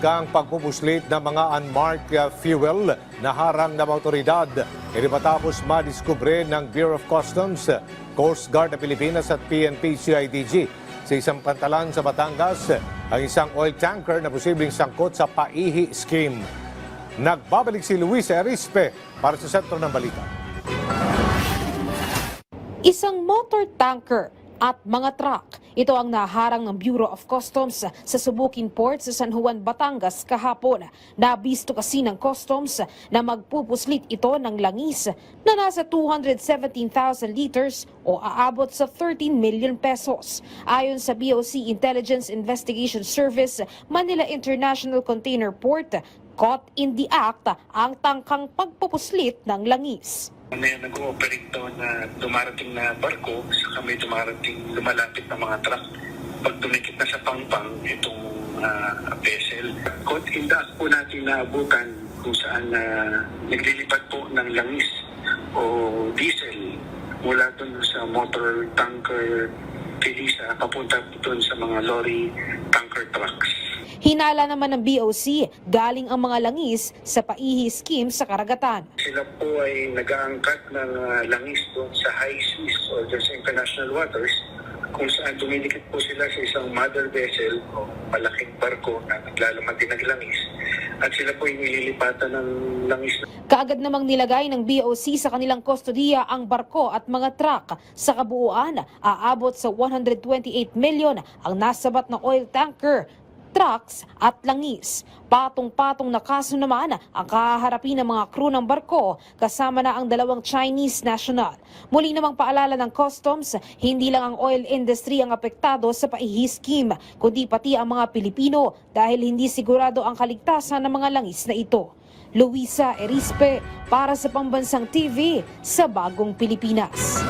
kang pagpupuslit ng mga unmarked fuel na harang ng otoridad. Ito matapos madiskubre ng Bureau of Customs, Coast Guard ng Pilipinas at PNP CIDG sa isang pantalan sa Batangas ang isang oil tanker na posibleng sangkot sa paihi scheme. Nagbabalik si Luis Erispe para sa sentro ng balita. Isang motor tanker at mga truck. Ito ang naharang ng Bureau of Customs sa Subukin Port sa San Juan, Batangas kahapon. Nabisto kasi ng Customs na magpupuslit ito ng langis na nasa 217,000 liters o aabot sa 13 million pesos. Ayon sa BOC Intelligence Investigation Service, Manila International Container Port, caught in the act ang tangkang pagpupuslit ng langis. May nag-ooperate doon na dumarating na barko, saka may lumalapit na mga truck. Pag tumikit na sa pangpang itong vessel, caught in the act po natin na abutan kung saan naglilipat po ng langis o diesel mula doon sa motor tanker Felisa papunta doon sa mga lorry tanker trucks. Hinala naman ng BOC, galing ang mga langis sa paihi scheme sa karagatan. Sila po ay nag-aangkat ng langis doon sa high seas o sa international waters kung saan dumidikit po sila sa isang mother vessel o malaking barko na naglalaman din ng langis at sila po ay nililipatan ng langis. Kaagad namang nilagay ng BOC sa kanilang kustodiya ang barko at mga truck. Sa kabuuan, aabot sa 128 million ang nasabat na oil tanker, trucks at langis. Patong-patong na kaso naman ang kaharapin ng mga crew ng barko kasama na ang dalawang Chinese national. Muli namang paalala ng Customs, hindi lang ang oil industry ang apektado sa paihi scheme, kundi pati ang mga Pilipino dahil hindi sigurado ang kaligtasan ng mga langis na ito. Luisa Erispe para sa Pambansang TV sa Bagong Pilipinas.